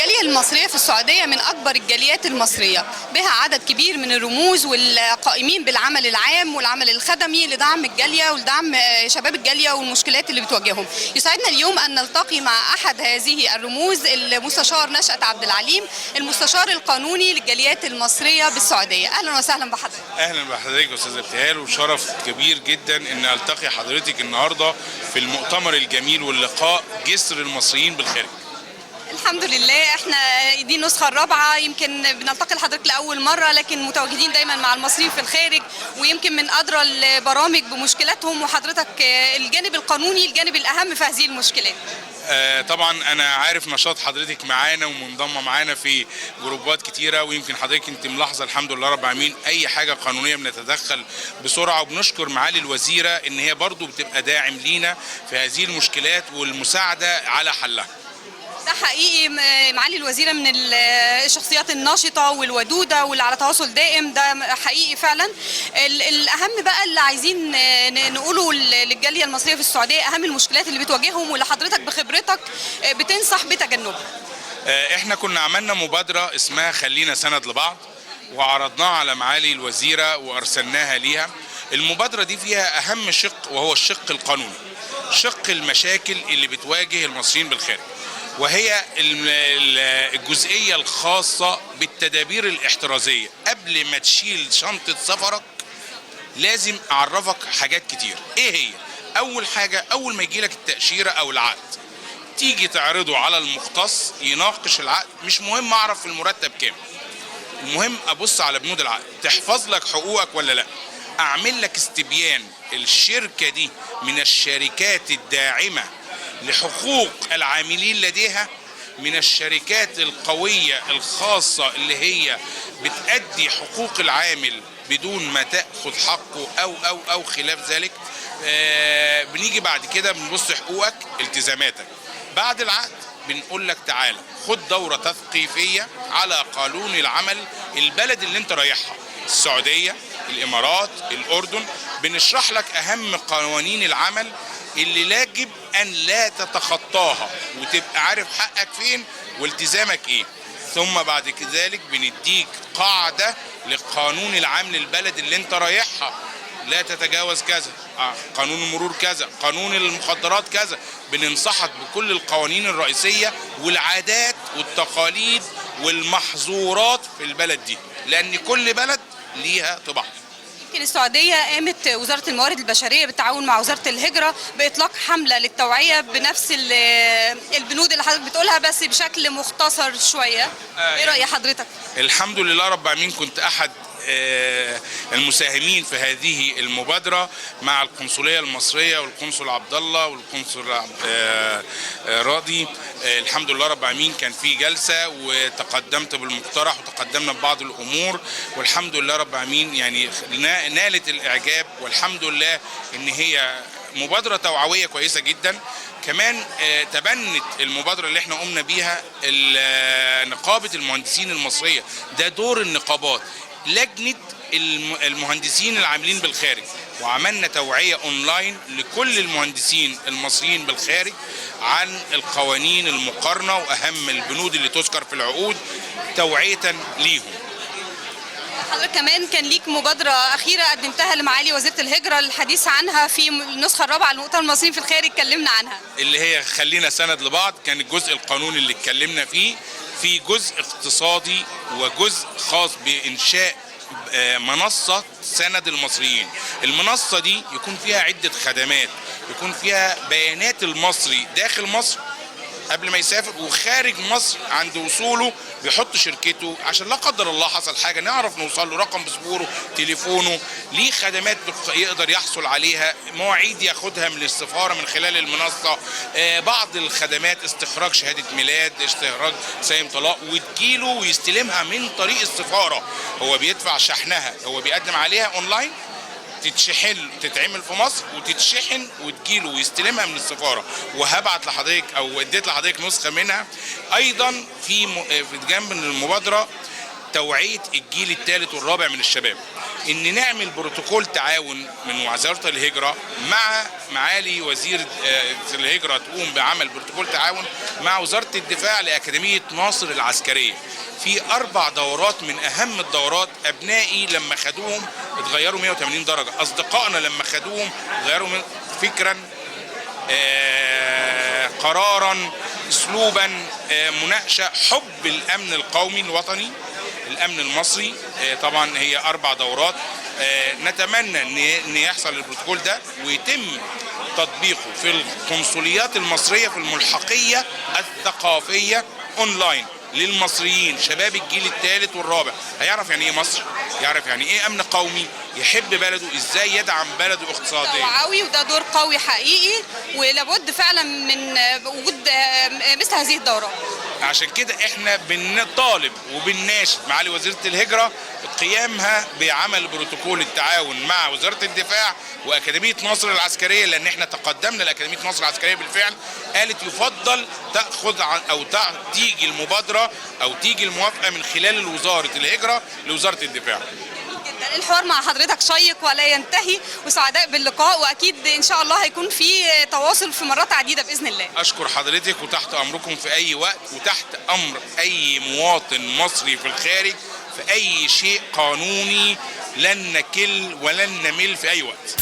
الجالية المصرية في السعودية من أكبر الجاليات المصرية، بها عدد كبير من الرموز والقائمين بالعمل العام والعمل الخدمي لدعم الجالية ولدعم شباب الجالية والمشكلات اللي بتواجههم. يسعدنا اليوم أن نلتقي مع أحد هذه الرموز، المستشار نشأت عبد العليم، المستشار القانوني للجاليات المصرية بالسعودية. أهلا وسهلا بحضرتك. اهلا بحضرتك يا استاذ ابتهال، وشرف كبير جدا ان التقي حضرتك النهارده في المؤتمر الجميل واللقاء جسر المصريين بالخارج. الحمد لله، احنا دي النسخة الرابعة، يمكن بنلتقي لحضرتك لأول مرة، لكن متواجدين دايما مع المصريين في الخارج، ويمكن من أدرى البرامج بمشكلاتهم، وحضرتك الجانب القانوني الجانب الأهم في هذه المشكلات. طبعا انا عارف نشاط حضرتك معانا ومنضمه معانا في جروبات كتيره، ويمكن حضرتك انت ملاحظه الحمد لله رب العالمين اي حاجه قانونيه بنتدخل بسرعه، وبنشكر معالي الوزيره ان هي برضو بتبقى داعم لينا في هذه المشكلات والمساعده على حلها. ده حقيقي، معالي الوزيرة من الشخصيات الناشطة والودودة واللي على تواصل دائم، ده حقيقي فعلا. الأهم بقى اللي عايزين نقوله للجالية المصرية في السعودية، أهم المشكلات اللي بتواجههم واللي حضرتك بخبرتك بتنصح بتجنبها. احنا كنا عملنا مبادرة اسمها خلينا سند لبعض، وعرضناها على معالي الوزيرة وأرسلناها ليها. المبادرة دي فيها أهم شق وهو الشق القانوني، شق المشاكل اللي بتواجه المصريين بالخارج، وهي الجزئية الخاصة بالتدابير الاحترازية. قبل ما تشيل شنطة سفرك لازم أعرفك حاجات كتير. إيه هي؟ أول حاجة، أول ما يجيلك التأشيرة أو العقد تيجي تعرضه على المختص يناقش العقد. مش مهم أعرف المرتب كام، المهم أبص على بنود العقد تحفظ لك حقوقك ولا لأ. أعمل لك استبيان الشركة دي من الشركات الداعمة لحقوق العاملين لديها، من الشركات القوية الخاصة اللي هي بتأدي حقوق العامل بدون ما تأخذ حقه أو خلاف ذلك. بنيجي بعد كده بنبص حقوقك التزاماتك. بعد العقد بنقول لك تعالى خد دورة تثقيفية على قانون العمل البلد اللي انت رايحها، السعودية، الإمارات، الأردن. بنشرح لك أهم قوانين العمل اللي يجب أن لا تتخطاها، وتبقى عارف حقك فين والتزامك إيه. ثم بعد ذلك بنديك قاعدة لقانون العام للبلد اللي انت رايحها، لا تتجاوز كذا، قانون المرور كذا، قانون المخدرات كذا. بننصحك بكل القوانين الرئيسية والعادات والتقاليد والمحظورات في البلد دي، لأن كل بلد ليها طباع. يمكن السعودية قامت وزارة الموارد البشرية بالتعاون مع وزارة الهجرة بإطلاق حملة للتوعية بنفس البنود اللي حضرتك بتقولها، بس بشكل مختصر شوية. إيه رأي حضرتك؟ الحمد لله رب العالمين، كنت أحد المساهمين في هذه المبادرة مع القنصلية المصرية والقنصل عبد الله والقنصل راضي. الحمد لله رب العالمين كان في جلسة وتقدمت بالمقترح وتقدمنا ببعض الأمور، والحمد لله رب العالمين يعني نالت الإعجاب، والحمد لله إن هي مبادرة توعوية كويسة جدا. كمان تبنت المبادرة اللي احنا قمنا بيها نقابة المهندسين المصرية. ده دور النقابات، لجنة المهندسين العاملين بالخارج، وعملنا توعية اونلاين لكل المهندسين المصريين بالخارج عن القوانين المقارنة واهم البنود اللي تذكر في العقود توعية ليهم. حضرتك كمان كان ليك مبادرة أخيرة قدمتها لمعالي وزيرة الهجرة الحديث عنها في النسخة الرابعة لمؤتمر المصريين في الخارج، اتكلمنا عنها، اللي هي خلينا سند لبعض. كان الجزء القانوني اللي اتكلمنا فيه، في جزء اقتصادي وجزء خاص بإنشاء منصة سند المصريين. المنصة دي يكون فيها عدة خدمات، يكون فيها بيانات المصري داخل مصر قبل ما يسافر، وخارج مصر عند وصوله بيحط شركته عشان لا قدر الله حصل حاجه نعرف نوصل له، رقم باسبوره، تليفونه، ليه خدمات يقدر يحصل عليها، مواعيد ياخدها من السفاره من خلال المنصه، بعض الخدمات استخراج شهاده ميلاد، استخراج سايم طلاق، وتجيله ويستلمها من طريق السفاره. هو بيدفع شحنها، هو بيقدم عليها اونلاين، تتشحن تتعمل في مصر وتتشحن وتجيله ويستلمها من السفاره. وهبعت لحضرتك او اديت لحضرتك نسخه منها. ايضا في جنب المبادره توعيه الجيل الثالث والرابع من الشباب. ان نعمل بروتوكول تعاون من وزاره الهجره مع معالي وزير الهجره، تقوم بعمل بروتوكول تعاون مع وزاره الدفاع لاكاديميه ناصر العسكريه في 4 دورات من اهم الدورات. ابنائي لما خدوهم اتغيروا 180 درجه، اصدقائنا لما خدوهم اتغيروا فكرا، قرارا، اسلوبا، مناقشه، حب الامن القومي الوطني، الامن المصري. طبعا هي 4 دورات. نتمنى ان يحصل البروتوكول ده ويتم تطبيقه في القنصليات المصريه في الملحقيه الثقافيه اونلاين للمصريين، شباب الجيل الثالث والرابع. هيعرف يعني ايه مصر، يعرف يعني ايه امن قومي، يحب بلده، ازاي يدعم بلده اقتصاديا. توعوي، وده دور قوي حقيقي، ولابد فعلا من وجود مثل هذه الدورات. عشان كده احنا بنطالب وبنناشد معالي وزيره الهجره قيامها بعمل بروتوكول التعاون مع وزاره الدفاع واكاديميه ناصر العسكريه، لان احنا تقدمنا لاكاديميه ناصر العسكريه بالفعل. قالت يفضل تاخذ او تيجي المبادره او تيجي الموافقه من خلال وزاره الهجره لوزاره الدفاع. جدا الحوار مع حضرتك شيق ولا ينتهي، وسعداء باللقاء، واكيد ان شاء الله هيكون في تواصل في مرات عديده باذن الله. اشكر حضرتك وتحت امركم في اي وقت، وتحت امر اي مواطن مصري في الخارج في اي شيء قانوني. لن نكل ولن نمل في اي وقت.